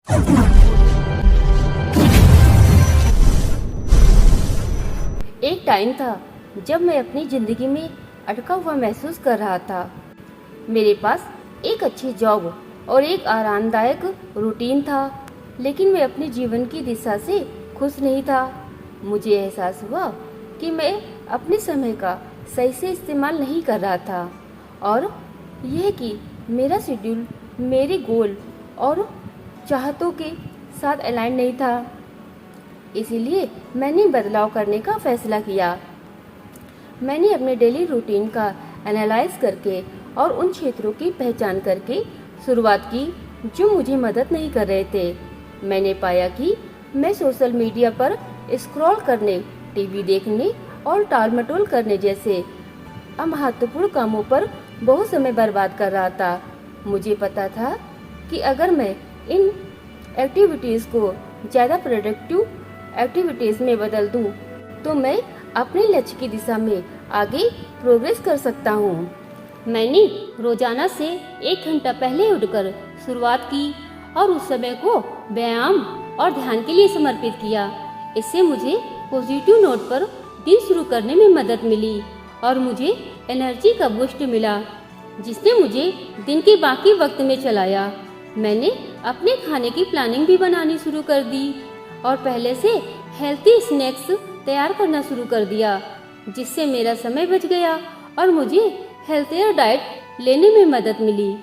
एक टाइम था जब मैं अपनी जिंदगी में अटका हुआ महसूस कर रहा था। मेरे पास एक अच्छी जॉब और एक आरामदायक रूटीन था, लेकिन मैं अपने जीवन की दिशा से खुश नहीं था। मुझे एहसास हुआ कि मैं अपने समय का सही से इस्तेमाल नहीं कर रहा था और यह कि मेरा शेड्यूल मेरे गोल और चाहतों के साथ अलाइन नहीं था। इसीलिए मैंने बदलाव करने का फैसला किया। मैंने अपने डेली रूटीन का एनालाइज करके और उन क्षेत्रों की पहचान करके शुरुआत की जो मुझे मदद नहीं कर रहे थे। मैंने पाया कि मैं सोशल मीडिया पर स्क्रॉल करने, टीवी देखने और टालमटोल करने जैसे अमहत्वपूर्ण कामों पर बहुत समय बर्बाद कर रहा था। मुझे पता था कि अगर मैं इन एक्टिविटीज़ को ज़्यादा प्रोडक्टिव एक्टिविटीज़ में बदल दूं, तो मैं अपने लक्ष्य की दिशा में आगे प्रोग्रेस कर सकता हूं। मैंने रोजाना से 1 घंटा पहले उठकर शुरुआत की और उस समय को व्यायाम और ध्यान के लिए समर्पित किया। इससे मुझे पॉजिटिव नोट पर दिन शुरू करने में मदद मिली और मुझे एनर्जी का बूस्ट मिला, जिसने मुझे दिन के बाकी वक्त में चलाया। मैंने अपने खाने की प्लानिंग भी बनानी शुरू कर दी और पहले से हेल्थी स्नैक्स तैयार करना शुरू कर दिया, जिससे मेरा समय बच गया और मुझे हेल्थियर डाइट लेने में मदद मिली।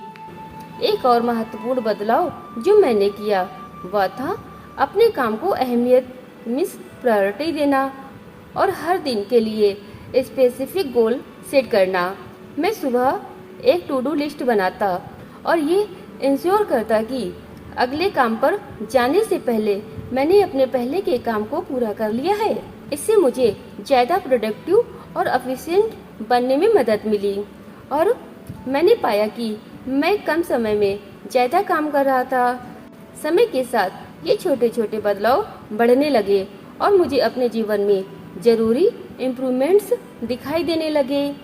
एक और महत्वपूर्ण बदलाव जो मैंने किया वह था अपने काम को अहमियत मीन्स प्रायोरिटी देना और हर दिन के लिए स्पेसिफिक गोल सेट करना। मैं सुबह एक टू डू लिस्ट बनाता और ये इंश्योर करता कि अगले काम पर जाने से पहले मैंने अपने पहले के काम को पूरा कर लिया है। इससे मुझे ज़्यादा प्रोडक्टिव और एफिशिएंट बनने में मदद मिली और मैंने पाया कि मैं कम समय में ज़्यादा काम कर रहा था। समय के साथ ये छोटे छोटे बदलाव बढ़ने लगे और मुझे अपने जीवन में ज़रूरी इम्प्रूवमेंट्स दिखाई देने लगे।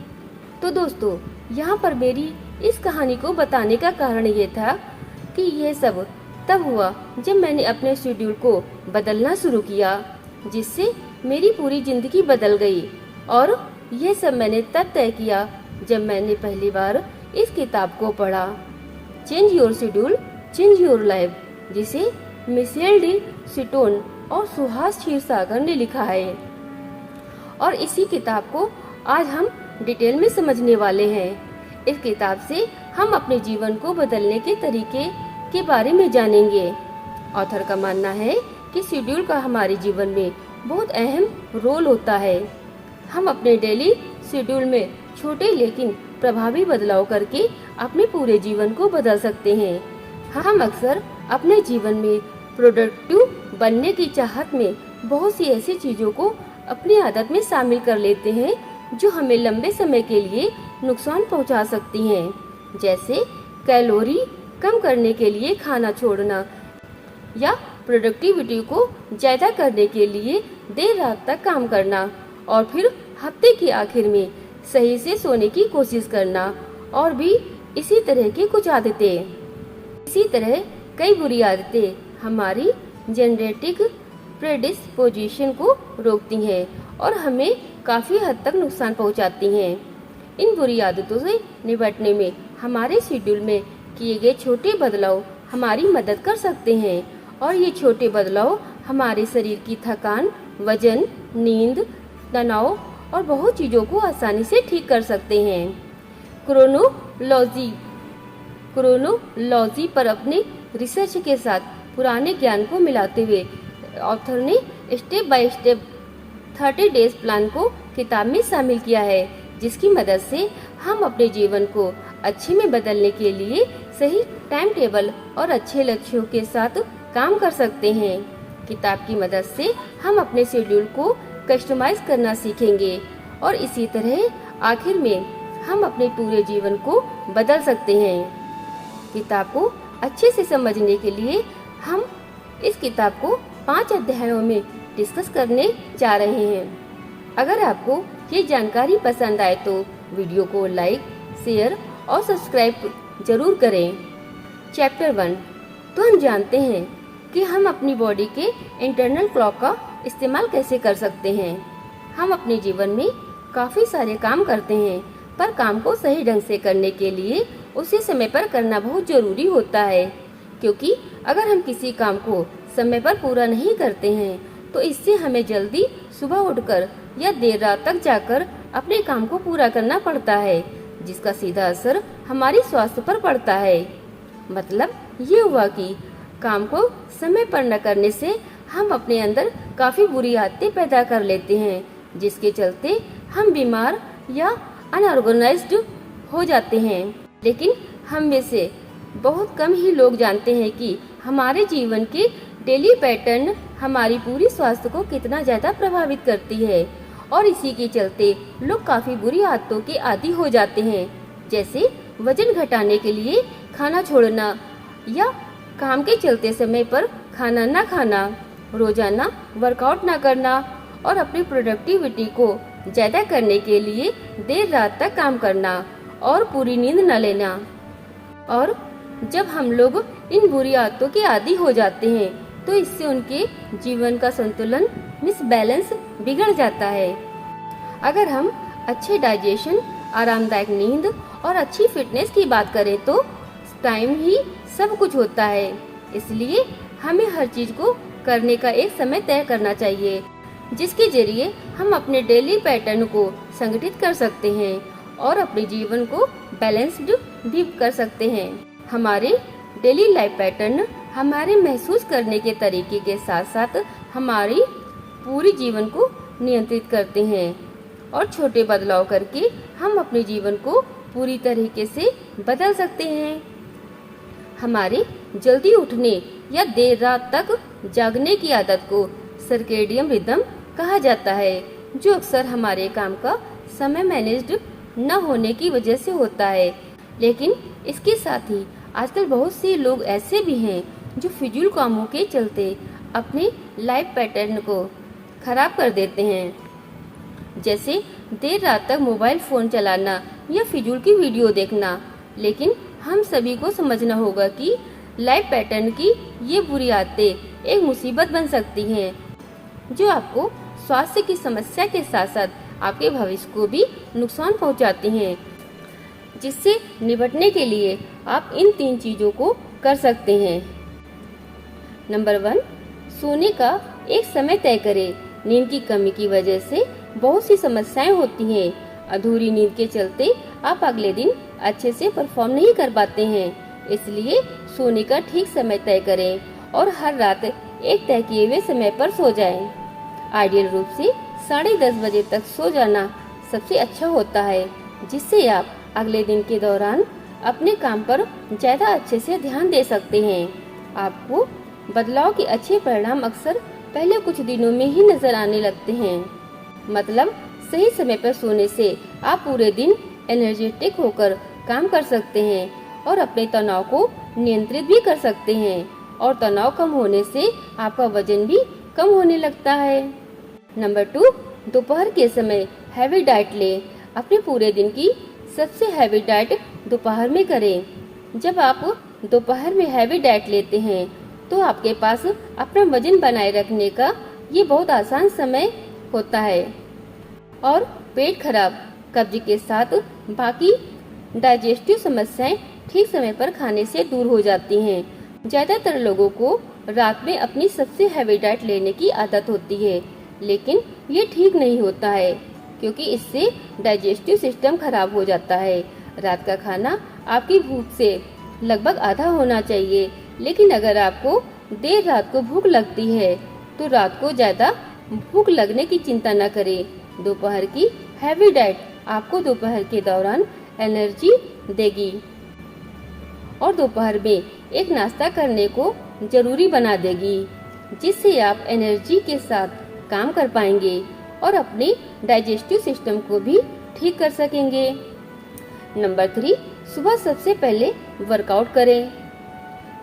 तो दोस्तों, यहाँ पर मेरी इस कहानी को बताने का कारण ये था कि यह सब तब हुआ जब मैंने अपने शेड्यूल को बदलना शुरू किया, जिससे मेरी पूरी जिंदगी बदल गई। और यह सब मैंने तब तय किया जब मैंने पहली बार इस किताब को पढ़ा, change your schedule change your life, जिसे मिशेल डी सिटोन और सुहास क्षीरसागर ने लिखा है। और इसी किताब को आज हम डिटेल में समझने वाले हैं। इस किताब से हम अपने जीवन को बदलने के तरीके के बारे में जानेंगे। ऑथर का मानना है कि शेड्यूल का हमारे जीवन में बहुत अहम रोल होता है। हम अपने डेली शेड्यूल में छोटे लेकिन प्रभावी बदलाव करके अपने पूरे जीवन को बदल सकते हैं। हम अक्सर अपने जीवन में प्रोडक्टिव बनने की चाहत में बहुत सी ऐसी चीजों को अपनी आदत में शामिल कर लेते हैं जो हमें लंबे समय के लिए नुकसान पहुंचा सकती हैं, जैसे कैलोरी कम करने के लिए खाना छोड़ना या प्रोडक्टिविटी को ज़्यादा करने के लिए देर रात तक काम करना और फिर हफ्ते के आखिर में सही से सोने की कोशिश करना और भी इसी तरह की कुछ आदतें। इसी तरह कई बुरी आदतें हमारी जेनेटिक प्रेडिस्पोजिशन को रोकती हैं और हमें काफ़ी हद तक नुकसान पहुंचाती हैं। इन बुरी आदतों से निपटने में हमारे शेड्यूल में किए गए छोटे बदलाव हमारी मदद कर सकते हैं और ये छोटे बदलाव हमारे शरीर की थकान, वजन, नींद, तनाव और बहुत चीज़ों को आसानी से ठीक कर सकते हैं। क्रोनोलॉजी पर अपने रिसर्च के साथ पुराने ज्ञान को मिलाते हुए ऑथर ने step by step 30 days plan को किताब में शामिल किया है, जिसकी मदद से हम अपने जीवन को अच्छे में बदलने के लिए सही टाइम टेबल और अच्छे लक्ष्यों के साथ काम कर सकते हैं। किताब की मदद से हम अपने शेड्यूल को कस्टमाइज करना सीखेंगे और इसी तरह आखिर में हम अपने पूरे जीवन को बदल सकते हैं। किताब को अच्छे से समझने के लिए हम इस किताब को 5 अध्यायों में डिस्कस करने जा रहे हैं। अगर आपको ये जानकारी पसंद आए तो वीडियो को लाइक, शेयर और सब्सक्राइब जरूर करें। चैप्टर 1, तो हम जानते हैं कि हम अपनी बॉडी के इंटरनल क्लॉक का इस्तेमाल कैसे कर सकते हैं। हम अपने जीवन में काफ़ी सारे काम करते हैं, पर काम को सही ढंग से करने के लिए उसे समय पर करना बहुत ज़रूरी होता है, क्योंकि अगर हम किसी काम को समय पर पूरा नहीं करते हैं तो इससे हमें जल्दी सुबह उठकर या देर रात तक जाकर अपने काम को पूरा करना पड़ता है, जिसका सीधा असर हमारी स्वास्थ्य पर पड़ता है। मतलब ये हुआ कि काम को समय पर न करने से हम अपने अंदर काफ़ी बुरी आदतें पैदा कर लेते हैं, जिसके चलते हम बीमार या अनऑर्गेनाइज्ड हो जाते हैं। लेकिन हम में से बहुत कम ही लोग जानते हैं कि हमारे जीवन के डेली पैटर्न हमारी पूरी स्वास्थ्य को कितना ज़्यादा प्रभावित करती है, और इसी के चलते लोग काफ़ी बुरी आदतों के आदी हो जाते हैं, जैसे वजन घटाने के लिए खाना छोड़ना या काम के चलते समय पर खाना ना खाना, रोजाना वर्कआउट ना करना और अपनी प्रोडक्टिविटी को ज़्यादा करने के लिए देर रात तक काम करना और पूरी नींद न लेना। और जब हम लोग इन बुरी आदतों के आदी हो जाते हैं तो इससे उनके जीवन का संतुलन मिसबैलेंस बिगड़ जाता है। अगर हम अच्छे डाइजेशन, आरामदायक नींद और अच्छी फिटनेस की बात करें तो टाइम ही सब कुछ होता है। इसलिए हमें हर चीज को करने का एक समय तय करना चाहिए, जिसके जरिए हम अपने डेली पैटर्न को संगठित कर सकते हैं और अपने जीवन को बैलेंस्ड भी कर सकते हैं। हमारे डेली लाइफ पैटर्न हमारे महसूस करने के तरीके के साथ साथ हमारी पूरी जीवन को नियंत्रित करते हैं, और छोटे बदलाव करके हम अपने जीवन को पूरी तरीके से बदल सकते हैं। हमारे जल्दी उठने या देर रात तक जागने की आदत को सर्केडियन रिदम कहा जाता है, जो अक्सर हमारे काम का समय मैनेज्ड न होने की वजह से होता है। लेकिन इसके साथ ही आजकल बहुत से लोग ऐसे भी हैं जो फिजूल कामों के चलते अपने लाइफ पैटर्न को खराब कर देते हैं, जैसे देर रात तक मोबाइल फोन चलाना या फिजूल की वीडियो देखना। लेकिन हम सभी को समझना होगा कि लाइफ पैटर्न की ये बुरी आदतें एक मुसीबत बन सकती हैं, जो आपको स्वास्थ्य की समस्या के साथ साथ आपके भविष्य को भी नुकसान पहुंचाती हैं। जिससे निपटने के लिए आप इन 3 चीजों को कर सकते हैं। नंबर 1, सोने का एक समय तय करें। नींद की कमी की वजह से बहुत सी समस्याएं होती हैं। अधूरी नींद के चलते आप अगले दिन अच्छे से परफॉर्म नहीं कर पाते हैं। इसलिए सोने का ठीक समय तय करें और हर रात एक तय किए हुए समय पर सो जाएं। आइडियल रूप से 10:30 बजे तक सो जाना सबसे अच्छा होता है, जिससे आप अगले दिन के दौरान अपने काम पर ज्यादा अच्छे से ध्यान दे सकते हैं। आपको बदलाव के अच्छे परिणाम अक्सर पहले कुछ दिनों में ही नजर आने लगते हैं। मतलब सही समय पर सोने से आप पूरे दिन एनर्जेटिक होकर काम कर सकते हैं और अपने तनाव को नियंत्रित भी कर सकते हैं, और तनाव कम होने से आपका वजन भी कम होने लगता है। नंबर 2, दोपहर के समय हैवी डाइट लें। अपने पूरे दिन की सबसे हैवी डाइट दोपहर में करें। जब आप दोपहर में हैवी डाइट लेते हैं तो आपके पास अपना वजन बनाए रखने का ये बहुत आसान समय होता है, और पेट खराब, कब्ज के साथ बाकी डाइजेस्टिव समस्याएं ठीक समय पर खाने से दूर हो जाती हैं। ज्यादातर लोगों को रात में अपनी सबसे हैवी डाइट लेने की आदत होती है, लेकिन ये ठीक नहीं होता है, क्योंकि इससे डाइजेस्टिव सिस्टम खराब हो जाता है। रात का खाना आपकी भूख से लगभग आधा होना चाहिए, लेकिन अगर आपको देर रात को भूख लगती है तो रात को ज्यादा भूख लगने की चिंता न करें। दोपहर की हैवी डाइट आपको दोपहर के दौरान एनर्जी देगी और दोपहर में एक नाश्ता करने को जरूरी बना देगी, जिससे आप एनर्जी के साथ काम कर पाएंगे और अपने डाइजेस्टिव सिस्टम को भी ठीक कर सकेंगे। नंबर 3, सुबह सबसे पहले वर्कआउट करें।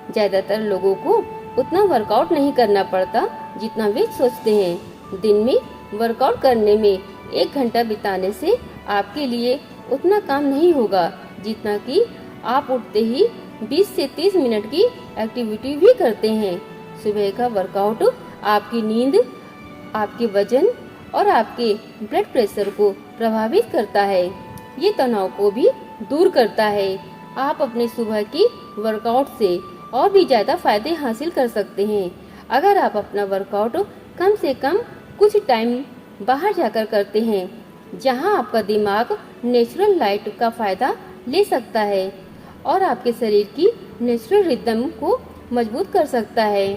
ज्यादातर लोगों को उतना वर्कआउट नहीं करना पड़ता जितना वे सोचते हैं। दिन में वर्कआउट करने में 1 घंटा बिताने से आपके लिए उतना काम नहीं होगा जितना कि आप उठते ही 20 से 30 मिनट की एक्टिविटी भी करते हैं। सुबह का वर्कआउट आपकी नींद, आपके वजन और आपके ब्लड प्रेशर को प्रभावित करता है। ये तनाव को भी दूर करता है। आप अपने सुबह की वर्कआउट से और भी ज़्यादा फायदे हासिल कर सकते हैं। अगर आप अपना वर्कआउट कम से कम कुछ टाइम बाहर जाकर करते हैं, जहां आपका दिमाग नेचुरल लाइट का फ़ायदा ले सकता है और आपके शरीर की नेचुरल रिदम को मजबूत कर सकता है।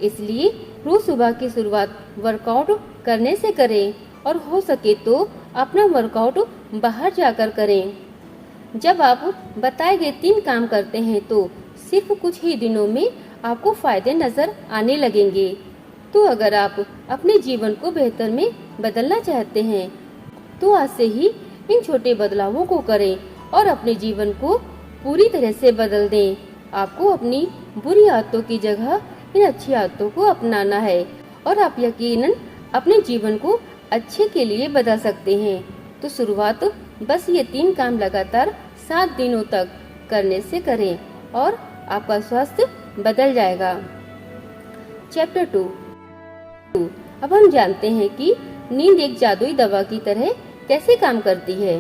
इसलिए रोज सुबह की शुरुआत वर्कआउट करने से करें और हो सके तो अपना वर्कआउट बाहर जाकर करें। जब आप बताए गए 3 काम करते हैं तो सिर्फ कुछ ही दिनों में आपको फायदे नजर आने लगेंगे। तो अगर आप अपने जीवन को बेहतर में बदलना चाहते हैं तो आज से ही इन छोटे बदलावों को करें और अपने जीवन को पूरी तरह से बदल दें। आपको अपनी बुरी आदतों की जगह इन अच्छी आदतों को अपनाना है और आप यकीनन अपने जीवन को अच्छे के लिए बदल सकते हैं। तो शुरुआत बस ये 3 काम लगातार 7 दिनों तक करने से करें और आपका स्वास्थ्य बदल जाएगा। चैप्टर 2। अब हम जानते हैं कि नींद एक जादुई दवा की तरह कैसे काम करती है।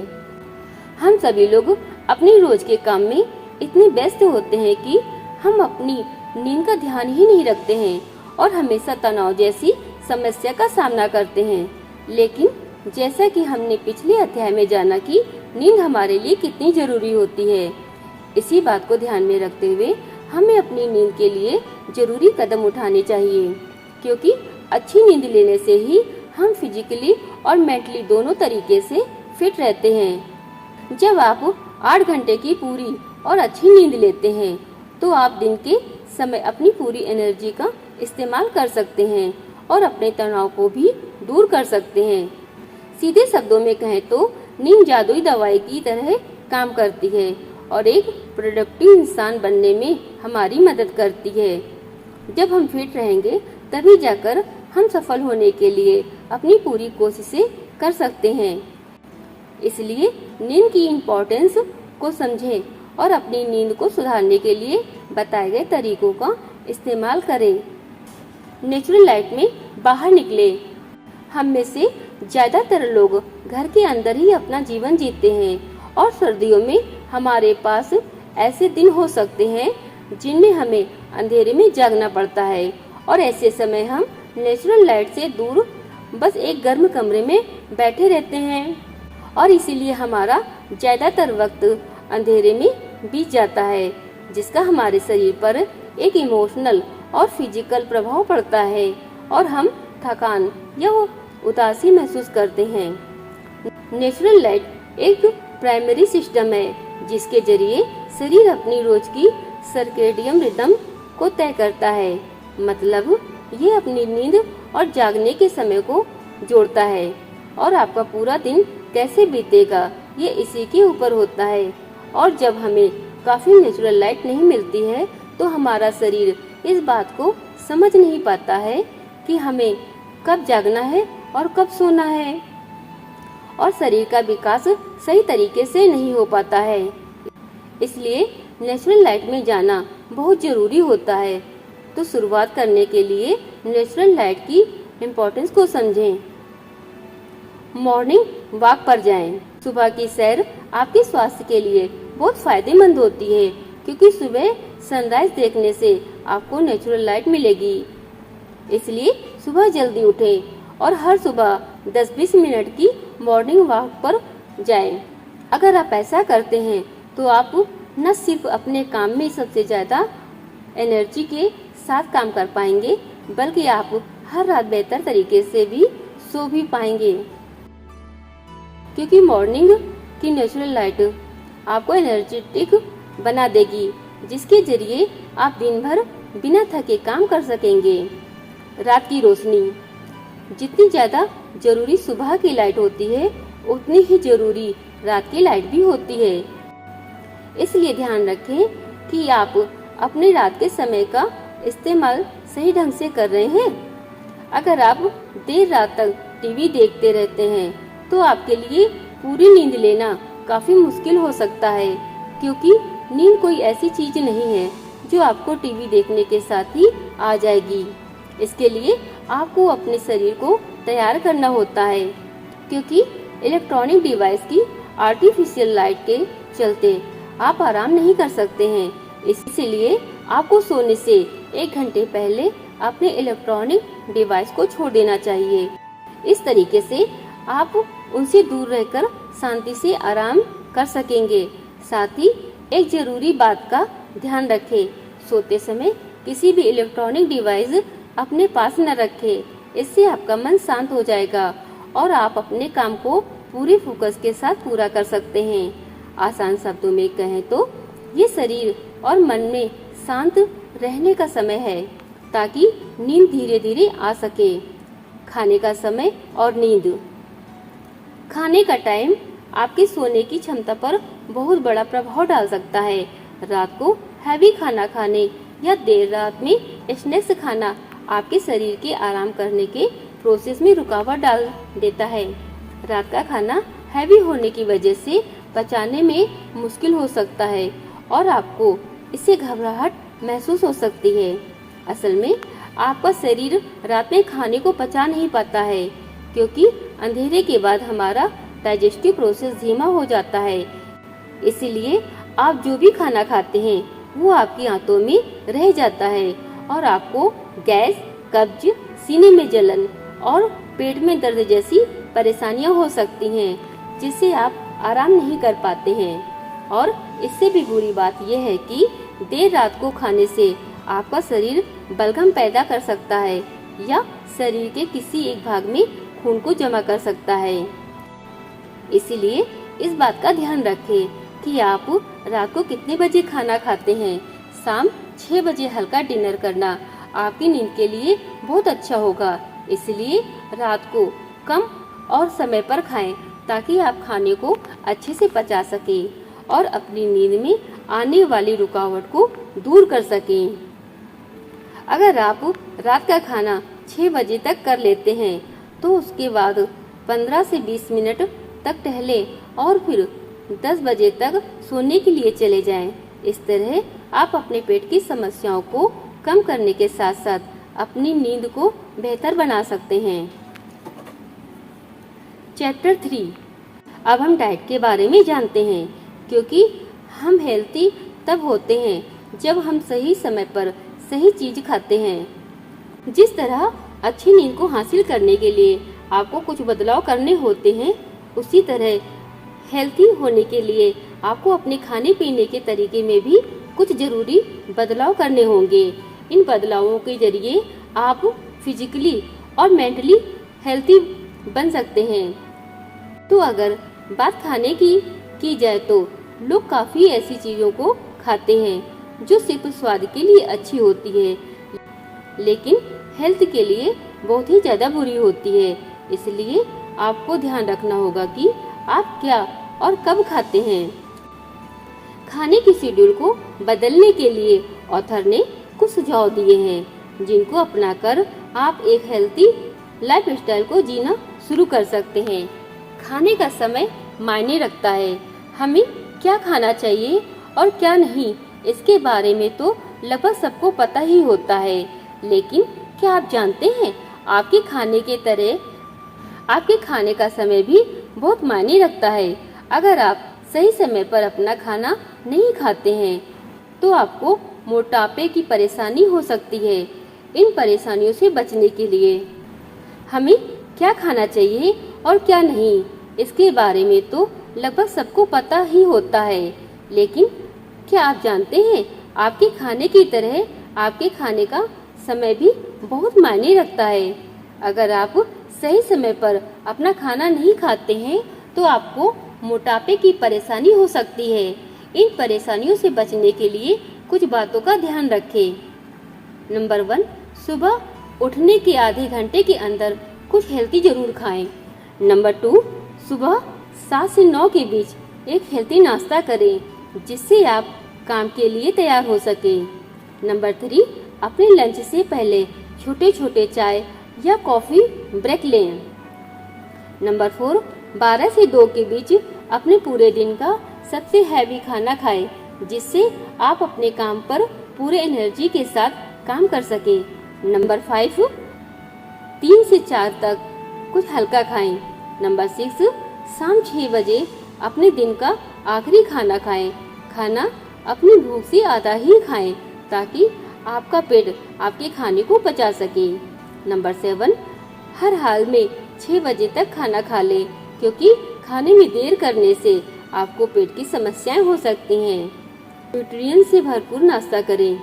हम सभी लोग अपनी रोज के काम में इतने व्यस्त होते हैं कि हम अपनी नींद का ध्यान ही नहीं रखते हैं और हमेशा तनाव जैसी समस्या का सामना करते हैं। लेकिन जैसा कि हमने पिछले अध्याय में जाना कि नींद हमारे लिए कितनी जरूरी होती है, इसी बात को ध्यान में रखते हुए हमें अपनी नींद के लिए जरूरी कदम उठाने चाहिए, क्योंकि अच्छी नींद लेने से ही हम फिजिकली और मेंटली दोनों तरीके से फिट रहते हैं। जब आप 8 घंटे की पूरी और अच्छी नींद लेते हैं तो आप दिन के समय अपनी पूरी एनर्जी का इस्तेमाल कर सकते हैं और अपने तनाव को भी दूर कर सकते हैं। सीधे शब्दों में कहें तो नींद जादुई दवाई की तरह काम करती है और एक प्रोडक्टिव इंसान बनने में हमारी मदद करती है। जब हम फिट रहेंगे तभी जाकर हम सफल होने के लिए अपनी पूरी कोशिशें कर सकते हैं। इसलिए नींद की इम्पोर्टेंस को समझें और अपनी नींद को सुधारने के लिए बताए गए तरीकों का इस्तेमाल करें। नेचुरल लाइट में बाहर निकले। हम में से ज्यादातर लोग घर के अंदर ही अपना जीवन जीते हैं और सर्दियों में हमारे पास ऐसे दिन हो सकते हैं जिनमें हमें अंधेरे में जागना पड़ता है और ऐसे समय हम नेचुरल लाइट से दूर बस एक गर्म कमरे में बैठे रहते हैं और इसीलिए हमारा ज्यादातर वक्त अंधेरे में बीत जाता है, जिसका हमारे शरीर पर एक इमोशनल और फिजिकल प्रभाव पड़ता है और हम थकान या उदासी महसूस करते हैं। नेचुरल लाइट एक प्राइमरी सिस्टम है जिसके जरिए शरीर अपनी रोज की सर्केडियन रिदम को तय करता है। मतलब ये अपनी नींद और जागने के समय को जोड़ता है और आपका पूरा दिन कैसे बीतेगा ये इसी के ऊपर होता है। और जब हमें काफी नेचुरल लाइट नहीं मिलती है तो हमारा शरीर इस बात को समझ नहीं पाता है कि हमें कब जागना है और कब सोना है और शरीर का विकास सही तरीके से नहीं हो पाता है। इसलिए नेचुरल लाइट में जाना बहुत जरूरी होता है। तो शुरुआत करने के लिए नेचुरल लाइट की इम्पोर्टेंस को समझें। मॉर्निंग वॉक पर जाएं। सुबह की सैर आपके स्वास्थ्य के लिए बहुत फायदेमंद होती है, क्योंकि सुबह सनराइज देखने से आपको नेचुरल लाइट मिलेगी। इसलिए सुबह जल्दी उठें और हर सुबह 10-20 मिनट की मॉर्निंग वॉक पर जाएं। अगर आप ऐसा करते हैं तो आप न सिर्फ अपने काम में सबसे ज्यादा एनर्जी के साथ काम कर पाएंगे, बल्कि आप हर रात बेहतर तरीके से भी सो भी पाएंगे, क्योंकि मॉर्निंग की नेचुरल लाइट आपको एनर्जेटिक बना देगी, जिसके जरिए आप दिन भर बिना थके काम कर सकेंगे। रात की रोशनी। जितनी ज्यादा जरूरी सुबह की लाइट होती है उतनी ही जरूरी रात की लाइट भी होती है। इसलिए ध्यान रखें कि आप अपने रात के समय का इस्तेमाल सही ढंग से कर रहे हैं। अगर आप देर रात तक टीवी देखते रहते हैं तो आपके लिए पूरी नींद लेना काफी मुश्किल हो सकता है, क्योंकि नींद कोई ऐसी चीज नहीं है जो आपको टीवी देखने के साथ ही आ जाएगी। इसके लिए आपको अपने शरीर को तैयार करना होता है, क्योंकि इलेक्ट्रॉनिक डिवाइस की आर्टिफिशियल लाइट के चलते आप आराम नहीं कर सकते हैं। इसलिए आपको सोने से 1 घंटे पहले अपने इलेक्ट्रॉनिक डिवाइस को छोड़ देना चाहिए। इस तरीके से आप उनसे दूर रहकर शांति से आराम कर सकेंगे। साथ ही एक जरूरी बात का ध्यान रखें, सोते समय किसी भी इलेक्ट्रॉनिक डिवाइस अपने पास न रखें। इससे आपका मन शांत हो जाएगा और आप अपने काम को पूरे फोकस के साथ पूरा कर सकते हैं। आसान शब्दों में कहें तो ये शरीर और मन में शांत रहने का समय है, ताकि नींद धीरे धीरे आ सके। खाने का समय और नींद। खाने का टाइम आपके सोने की क्षमता पर बहुत बड़ा प्रभाव डाल सकता है। रात को हैवी खाना खाने या देर रात में स्नैक्स खाना आपके शरीर के आराम करने के प्रोसेस में रुकावट डाल देता है। रात का खाना हैवी होने की वजह से पचाने में मुश्किल हो सकता है और आपको इससे घबराहट महसूस हो सकती है। असल में आपका शरीर रात में खाने को पचा नहीं पाता है, क्योंकि अंधेरे के बाद हमारा डाइजेस्टिव प्रोसेस धीमा हो जाता है। इसीलिए आप जो भी खाना खाते हैं वो आपकी आंतों में रह जाता है और आपको गैस, कब्ज, सीने में जलन और पेट में दर्द जैसी परेशानियां हो सकती हैं, जिससे आप आराम नहीं कर पाते हैं। और इससे भी बुरी बात यह है कि देर रात को खाने से आपका शरीर बलगम पैदा कर सकता है या शरीर के किसी एक भाग में खून को जमा कर सकता है। इसीलिए इस बात का ध्यान रखें कि आप रात को कितने बजे खाना खाते हैं। शाम 6 बजे हल्का डिनर करना आपकी नींद के लिए बहुत अच्छा होगा। इसलिए रात को कम और समय पर खाएं, ताकि आप खाने को अच्छे से पचा सकें और अपनी नींद में आने वाली रुकावट को दूर कर सकें। अगर आप रात का खाना 6 बजे तक कर लेते हैं तो उसके बाद 15 से 20 मिनट तक टहलें और फिर 10 बजे तक सोने के लिए चले जाएं। इस तरह आप अपने पेट की समस्याओं को कम करने के साथ साथ अपनी नींद को बेहतर बना सकते हैं। चैप्टर 3। अब हम डाइट के बारे में जानते हैं, क्योंकि हम हेल्थी तब होते हैं जब हम सही समय पर सही चीज खाते हैं। जिस तरह अच्छी नींद को हासिल करने के लिए आपको कुछ बदलाव करने होते हैं, उसी तरह हेल्थी होने के लिए आपको अपने खाने पीने के तरीके में भी कुछ जरूरी बदलाव करने होंगे। इन बदलावों के जरिए आप फिजिकली और मेंटली हेल्थी बन सकते हैं। तो अगर बात खाने की जाए तो लोग काफ़ी ऐसी चीज़ों को खाते हैं जो सिर्फ स्वाद के लिए अच्छी होती है, लेकिन हेल्थ के लिए बहुत ही ज़्यादा बुरी होती है। इसलिए आपको ध्यान रखना होगा कि आप क्या और कब खाते हैं। खाने की शेड्यूल को बदलने के लिए ऑथर ने कुछ सुझाव दिए हैं, जिनको अपनाकर आप एक हेल्थी लाइफस्टाइल को जीना शुरू कर सकते हैं। खाने का समय मायने रखता है। हमें क्या खाना चाहिए और क्या नहीं, इसके बारे में तो लगभग सबको पता ही होता है, लेकिन क्या आप जानते हैं आपके खाने का समय भी बहुत मायने रखता है। अगर आप सही समय पर अपना खाना नहीं खाते हैं तो आपको मोटापे की परेशानी हो सकती है। इन परेशानियों से बचने के लिए हमें क्या खाना चाहिए और क्या नहीं, इसके बारे में तो लगभग सबको पता ही होता है, लेकिन क्या आप जानते हैं आपके खाने की तरह आपके खाने का समय भी बहुत मायने रखता है। अगर आप सही समय पर अपना खाना नहीं खाते हैं तो आपको मोटापे की परेशानी हो सकती है। इन परेशानियों से बचने के लिए कुछ बातों का ध्यान रखें। नंबर 1, सुबह उठने के आधे घंटे के अंदर कुछ हेल्थी जरूर खाएं। नंबर 2, सुबह 7 से 9 के बीच एक हेल्थी नाश्ता करें, जिससे आप काम के लिए तैयार हो सके। नंबर 3, अपने लंच से पहले छोटे छोटे चाय या कॉफ़ी ब्रेक लें। नंबर 4, 12 से 2 के बीच अपने पूरे दिन का सबसे हैवी खाना खाएं, जिससे आप अपने काम पर पूरे एनर्जी के साथ काम कर सके। नंबर 5, 3 से 4 तक कुछ हल्का खाएं। नंबर 6, शाम 6 बजे अपने दिन का आखिरी खाना खाएं। खाना अपनी भूख से आधा ही खाएं ताकि आपका पेट आपके खाने को पचा सके। नंबर 7, हर हाल में 6 बजे तक खाना खा लें, क्योंकि खाने में देर करने से आपको पेट की समस्याएं हो सकती हैं। न्यूट्रिएंट से भरपूर नाश्ता करें।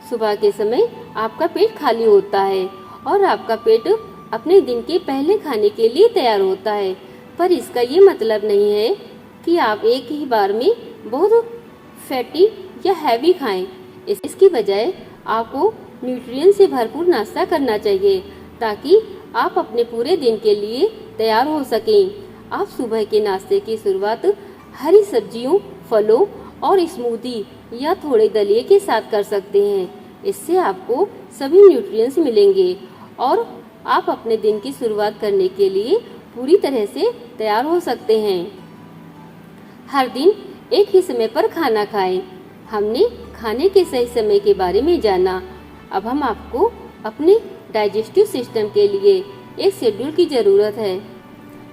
सुबह के समय आपका पेट खाली होता है और आपका पेट अपने दिन के पहले खाने के लिए तैयार होता है, पर इसका ये मतलब नहीं है कि आप एक ही बार में बहुत फैटी या हैवी खाएं। इसकी बजाय आपको न्यूट्रिएंट से भरपूर नाश्ता करना चाहिए ताकि आप अपने पूरे दिन के लिए तैयार हो सकें। आप सुबह के नाश्ते की शुरुआत हरी सब्जियों, फलों और स्मूदी या थोड़े दलिए के साथ कर सकते हैं। इससे आपको सभी न्यूट्रिएंट्स मिलेंगे और आप अपने दिन की शुरुआत करने के लिए पूरी तरह से तैयार हो सकते हैं। हर दिन एक ही समय पर खाना खाएं। हमने खाने के सही समय के बारे में जाना। अब हम आपको अपने डाइजेस्टिव सिस्टम के लिए एक शेड्यूल की ज़रूरत है।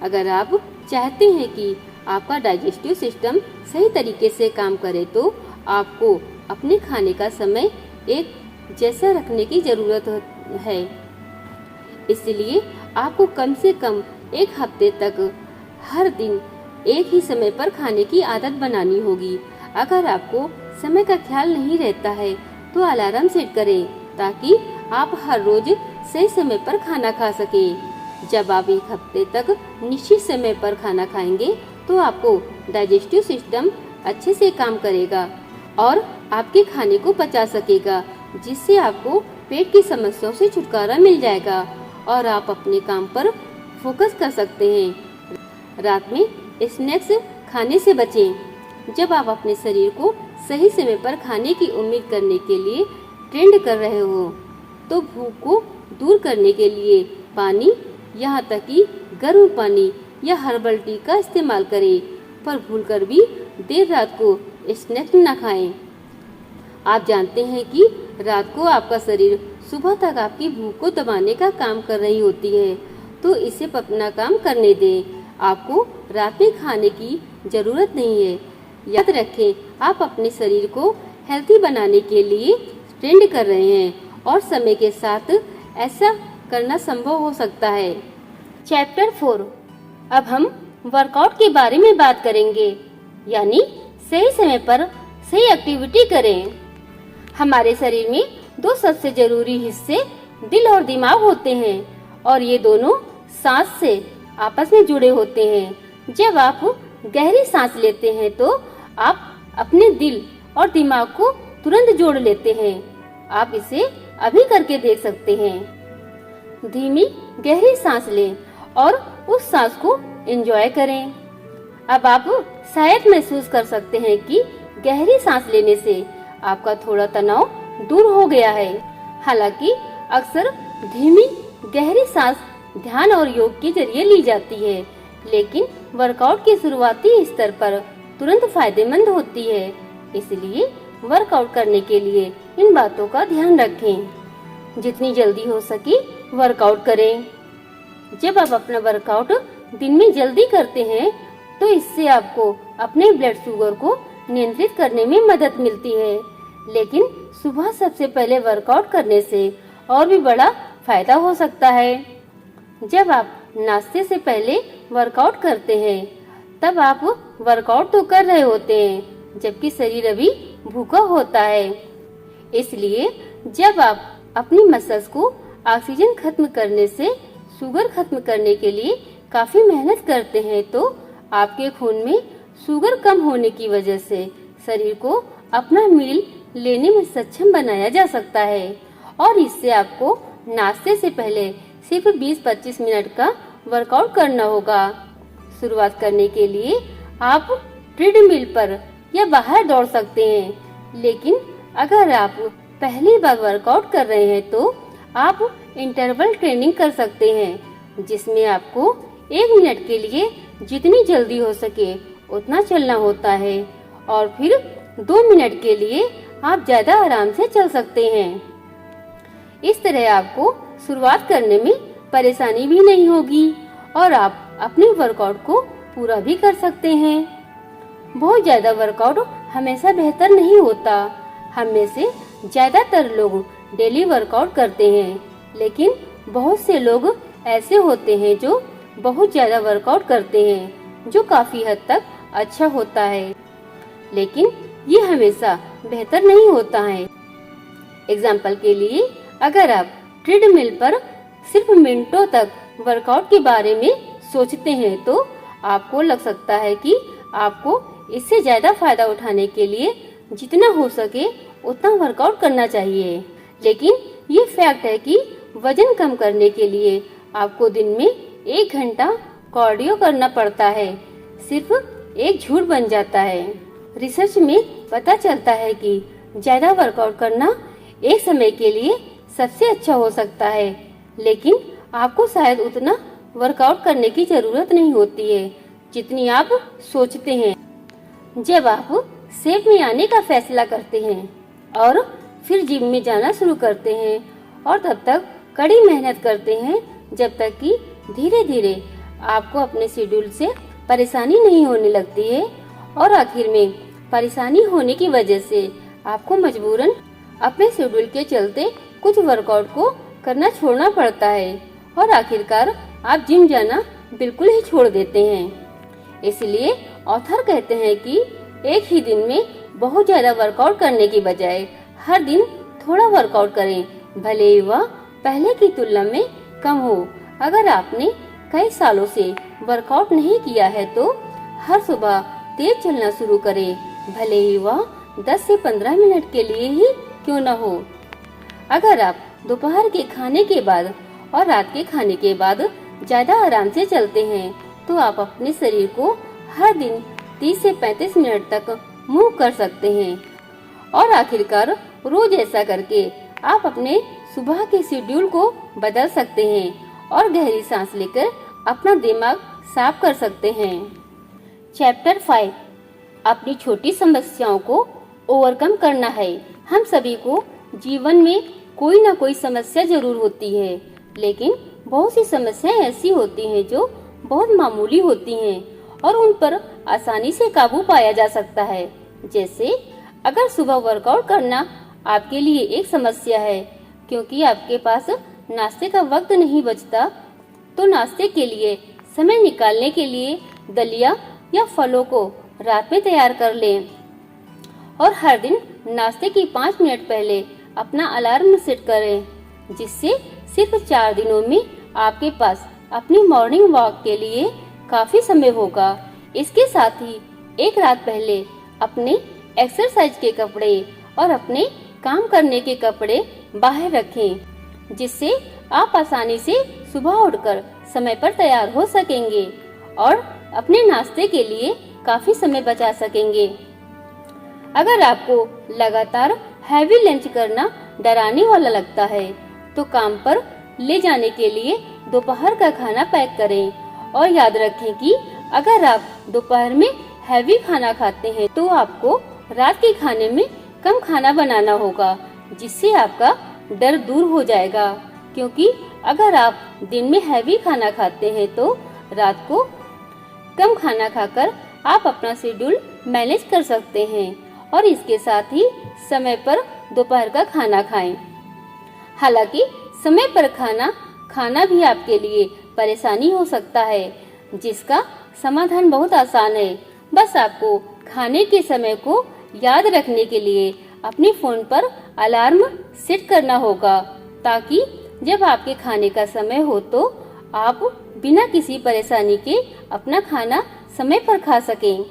अगर आप चाहते हैं कि आपका डाइजेस्टिव सिस्टम सही तरीके से काम करे तो आपको अपने खाने का समय एक जैसा रखने की ज़रूरत है। इसलिए आपको कम से कम 1 हफ्ते तक हर दिन एक ही समय पर खाने की आदत बनानी होगी। अगर आपको समय का ख्याल नहीं रहता है तो अलार्म सेट करें ताकि आप हर रोज सही समय पर खाना खा सकें। जब आप 1 हफ्ते तक निश्चित समय पर खाना खाएंगे तो आपको डाइजेस्टिव सिस्टम अच्छे से काम करेगा और आपके खाने को पचा सकेगा, जिससे आपको पेट की समस्याओं से छुटकारा मिल जाएगा और आप अपने काम पर फोकस कर सकते हैं। रात में स्नैक्स खाने से बचें। जब आप अपने शरीर को सही समय पर खाने की उम्मीद करने के लिए ट्रेंड कर रहे हो तो भूख को दूर करने के लिए पानी, यहाँ तक कि गर्म पानी या हर्बल टी का इस्तेमाल करें, पर भूलकर भी देर रात को स्नैक्स न खाएं। आप जानते हैं कि रात को आपका शरीर सुबह तक आपकी भूख को दबाने का काम कर रही होती है, तो इसे अपना काम करने दें। आपको रात में खाने की जरूरत नहीं है। याद रखें, आप अपने शरीर को हेल्थी बनाने के लिए ट्रेंड कर रहे हैं और समय के साथ ऐसा करना संभव हो सकता है। चैप्टर 4, अब हम वर्कआउट के बारे में बात करेंगे, यानी सही समय पर सही एक्टिविटी करें। हमारे शरीर में 2 सबसे जरूरी हिस्से दिल और दिमाग होते हैं और ये दोनों सांस से आपस में जुड़े होते हैं। जब आप गहरी सांस लेते हैं तो आप अपने दिल और दिमाग को तुरंत जोड़ लेते हैं। आप इसे अभी करके देख सकते हैं। धीमी गहरी सांस लें और उस सांस को एंजॉय करें। अब आप शायद महसूस कर सकते हैं कि गहरी सांस लेने से आपका थोड़ा तनाव दूर हो गया है। हालांकि अक्सर धीमी गहरी सांस ध्यान और योग के जरिए ली जाती है, लेकिन वर्कआउट के शुरुआती स्तर पर तुरंत फायदेमंद होती है। इसलिए वर्कआउट करने के लिए इन बातों का ध्यान रखें। जितनी जल्दी हो सके वर्कआउट करें। जब आप अपना वर्कआउट दिन में जल्दी करते हैं तो इससे आपको अपने ब्लड शुगर को नियंत्रित करने में मदद मिलती है, लेकिन सुबह सबसे पहले वर्कआउट करने से और भी बड़ा फायदा हो सकता है। जब आप नाश्ते से पहले वर्कआउट करते हैं तब आप वर्कआउट तो कर रहे होते हैं, जबकि शरीर अभी भूखा होता है। इसलिए जब आप अपनी मसल्स को ऑक्सीजन खत्म करने से शुगर खत्म करने के लिए काफी मेहनत करते हैं तो आपके खून में शुगर कम होने की वजह से शरीर को अपना मील लेने में सक्षम बनाया जा सकता है और इससे आपको नाश्ते से पहले सिर्फ 20-25 मिनट का वर्कआउट करना होगा। शुरुआत करने के लिए आप ट्रेडमिल पर या बाहर दौड़ सकते हैं, लेकिन अगर आप पहली बार वर्कआउट कर रहे हैं तो आप इंटरवल ट्रेनिंग कर सकते हैं, जिसमें आपको 1 मिनट के लिए जितनी जल्दी हो सके उतना चलना होता है और फिर 2 मिनट के लिए आप ज्यादा आराम से चल सकते हैं। इस तरह आपको शुरुआत करने में परेशानी भी नहीं होगी और आप अपने वर्कआउट को पूरा भी कर सकते हैं। बहुत ज्यादा वर्कआउट हमेशा बेहतर नहीं होता। हम में से ज्यादातर लोग डेली वर्कआउट करते हैं, लेकिन बहुत से लोग ऐसे होते हैं जो बहुत ज्यादा वर्कआउट करते हैं, जो काफी हद तक अच्छा होता है, लेकिन ये हमेशा बेहतर नहीं होता है। एग्जाम्पल के लिए, अगर आप ट्रेडमिल पर सिर्फ मिनटों तक वर्कआउट के बारे में सोचते हैं तो आपको लग सकता है कि आपको इससे ज्यादा फायदा उठाने के लिए जितना हो सके उतना वर्कआउट करना चाहिए। लेकिन ये फैक्ट है कि वजन कम करने के लिए आपको दिन में 1 घंटा कार्डियो करना पड़ता है। सिर्फ एक झूठ बन जाता है। रिसर्च में पता चलता है कि ज्यादा वर्कआउट करना एक समय के लिए सबसे अच्छा हो सकता है, लेकिन आपको शायद उतना वर्कआउट करने की जरूरत नहीं होती है जितनी आप सोचते हैं। जब आप शेप में आने का फैसला करते हैं और फिर जिम में जाना शुरू करते हैं और तब तक कड़ी मेहनत करते हैं जब तक कि धीरे धीरे आपको अपने शेड्यूल से परेशानी नहीं होने लगती है और आखिर में परेशानी होने की वजह से आपको मजबूरन अपने शेड्यूल के चलते कुछ वर्कआउट को करना छोड़ना पड़ता है और आखिरकार आप जिम जाना बिल्कुल ही छोड़ देते हैं। इसलिए ऑथर कहते हैं कि एक ही दिन में बहुत ज्यादा वर्कआउट करने की बजाय हर दिन थोड़ा वर्कआउट करें, भले ही वह पहले की तुलना में कम हो। अगर आपने कई सालों से वर्कआउट नहीं किया है तो हर सुबह तेज चलना शुरू करें, भले ही वह 10 से 15 मिनट के लिए ही क्यों न हो। अगर आप दोपहर के खाने के बाद और रात के खाने के बाद ज्यादा आराम से चलते हैं तो आप अपने शरीर को हर दिन 30 से 35 मिनट तक मूव कर सकते हैं और आखिरकार रोज ऐसा करके आप अपने सुबह के शेड्यूल को बदल सकते हैं और गहरी सांस लेकर अपना दिमाग साफ कर सकते हैं। चैप्टर 5, अपनी छोटी समस्याओं को ओवरकम करना है। हम सभी को जीवन में कोई ना कोई समस्या जरूर होती है, लेकिन बहुत सी समस्याएं ऐसी होती हैं जो बहुत मामूली होती हैं और उन पर आसानी से काबू पाया जा सकता है। जैसे अगर सुबह वर्कआउट करना आपके लिए एक समस्या है क्योंकि आपके पास नाश्ते का वक्त नहीं बचता, तो नाश्ते के लिए समय निकालने के लिए दलिया या फलों को रात में तैयार कर लें और हर दिन नाश्ते की 5 मिनट पहले अपना अलार्म सेट करें, जिससे सिर्फ 4 दिनों में आपके पास अपनी मॉर्निंग वॉक के लिए काफी समय होगा। इसके साथ ही एक रात पहले अपने एक्सरसाइज के कपड़े और अपने काम करने के कपड़े बाहर रखें, जिससे आप आसानी से सुबह उठकर समय पर तैयार हो सकेंगे और अपने नाश्ते के लिए काफी समय बचा सकेंगे। अगर आपको लगातार हैवी लंच करना डराने वाला लगता है तो काम पर ले जाने के लिए दोपहर का खाना पैक करें और याद रखें कि अगर आप दोपहर में हैवी खाना खाते हैं तो आपको रात के खाने में कम खाना बनाना होगा, जिससे आपका डर दूर हो जाएगा। क्योंकि अगर आप दिन में हैवी खाना खाते हैं तो रात को कम खाना खाकर आप अपना शेड्यूल मैनेज कर सकते हैं और इसके साथ ही समय पर दोपहर का खाना खाएं। हालांकि समय पर खाना भी आपके लिए परेशानी हो सकता है, जिसका समाधान बहुत आसान है। बस आपको खाने के समय को याद रखने के लिए अपने फोन पर अलार्म सेट करना होगा, ताकि जब आपके खाने का समय हो तो आप बिना किसी परेशानी के अपना खाना समय पर खा सकें।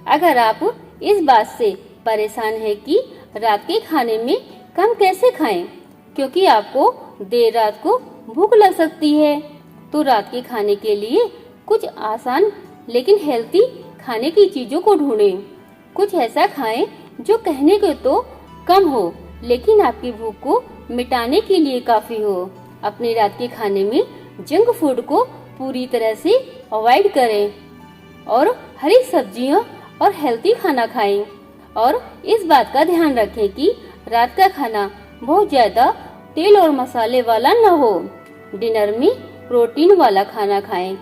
अगर आप इस बात से परेशान हैं कि रात के खाने में कम कैसे खाएं, क्योंकि आपको देर रात को भूख लग सकती है, तो रात के खाने के लिए कुछ आसान लेकिन हेल्थी खाने की चीजों को ढूंढें। कुछ ऐसा खाएं जो कहने को तो कम हो, लेकिन आपकी भूख को मिटाने के लिए काफी हो। अपने रात के खाने में जंक फूड को पूरी तरह से अवॉइड करें और हरी सब्जियां और हेल्थी खाना खाएं। और इस बात का ध्यान रखें कि रात का खाना बहुत ज्यादा तेल और मसाले वाला न हो। डिनर में प्रोटीन वाला खाना खाएं।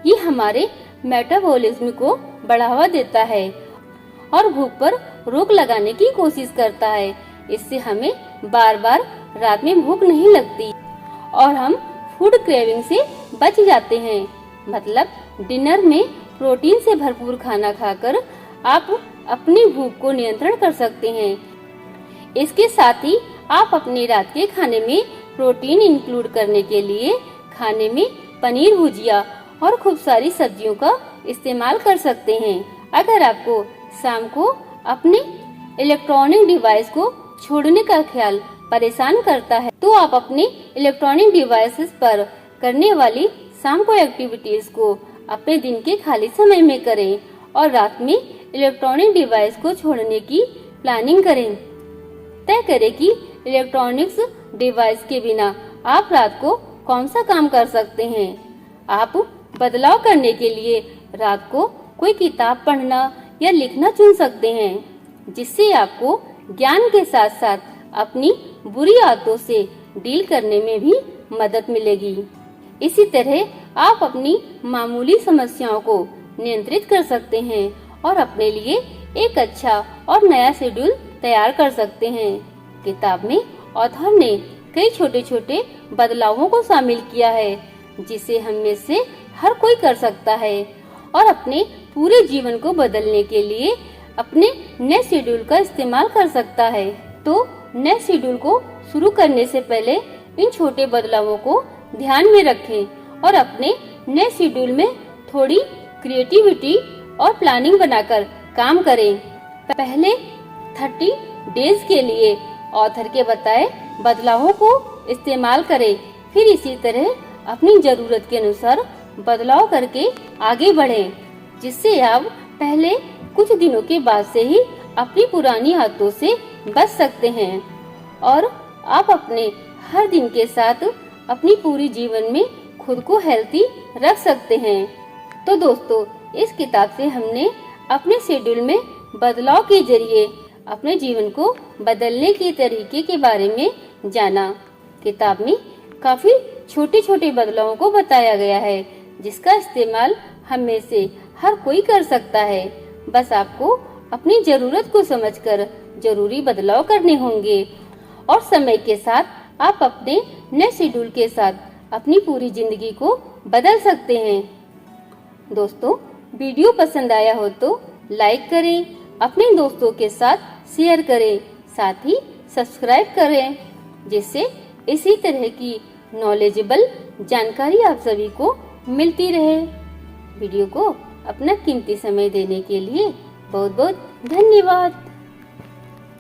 ये हमारे मेटाबॉलिज्म को बढ़ावा देता है और भूख पर रोक लगाने की कोशिश करता है। इससे हमें बार बार रात में भूख नहीं लगती और हम फूड क्रेविंग से बच जाते हैं। मतलब डिनर में प्रोटीन से भरपूर खाना खाकर आप अपनी भूख को नियंत्रण कर सकते हैं। इसके साथ ही आप अपनी रात के खाने में प्रोटीन इंक्लूड करने के लिए खाने में पनीर भुजिया और खूब सारी सब्जियों का इस्तेमाल कर सकते हैं। अगर आपको शाम को अपने इलेक्ट्रॉनिक डिवाइस को छोड़ने का ख्याल परेशान करता है तो आप अपने इलेक्ट्रॉनिक डिवाइसेस पर करने वाली शाम को एक्टिविटीज को अपने दिन के खाली समय में करें और रात में इलेक्ट्रॉनिक डिवाइस को छोड़ने की प्लानिंग करें। तय करें कि इलेक्ट्रॉनिक्स डिवाइस के बिना आप रात को कौन सा काम कर सकते हैं। आप बदलाव करने के लिए रात को कोई किताब पढ़ना या लिखना चुन सकते हैं, जिससे आपको ज्ञान के साथ साथ अपनी बुरी आदतों से डील करने में भी मदद मिलेगी। इसी तरह आप अपनी मामूली समस्याओं को नियंत्रित कर सकते हैं और अपने लिए एक अच्छा और नया शेड्यूल तैयार कर सकते हैं। किताब में ऑथर ने कई छोटे छोटे बदलावों को शामिल किया है, जिसे हम में से हर कोई कर सकता है और अपने पूरे जीवन को बदलने के लिए अपने नए शेड्यूल का इस्तेमाल कर सकता है। तो नए शेड्यूल को शुरू करने से पहले इन छोटे बदलावों को ध्यान में रखें और अपने नए शेड्यूल में थोड़ी क्रिएटिविटी और प्लानिंग बनाकर काम करें। पहले 30 डेज के लिए ऑथर के बताए बदलावों को इस्तेमाल करें, फिर इसी तरह अपनी जरूरत के अनुसार बदलाव करके आगे बढ़ें, जिससे आप पहले कुछ दिनों के बाद से ही अपनी पुरानी आदतों से बच सकते हैं और आप अपने हर दिन के साथ अपनी पूरी जीवन में खुद को हेल्थी रख सकते हैं। तो दोस्तों, इस किताब से हमने अपने शेड्यूल में बदलाव के जरिए अपने जीवन को बदलने के तरीके के बारे में जाना। किताब में काफी छोटे छोटे बदलावों को बताया गया है, जिसका इस्तेमाल हम में से हर कोई कर सकता है। बस आपको अपनी जरूरत को समझकर जरूरी बदलाव करने होंगे और समय के साथ आप अपने नए शेड्यूल के साथ अपनी पूरी जिंदगी को बदल सकते हैं। दोस्तों, वीडियो पसंद आया हो तो लाइक करें, अपने दोस्तों के साथ शेयर करें, साथ ही सब्सक्राइब करें, जिससे इसी तरह की नॉलेजेबल जानकारी आप सभी को मिलती रहे। वीडियो को अपना कीमती समय देने के लिए बहुत बहुत धन्यवाद।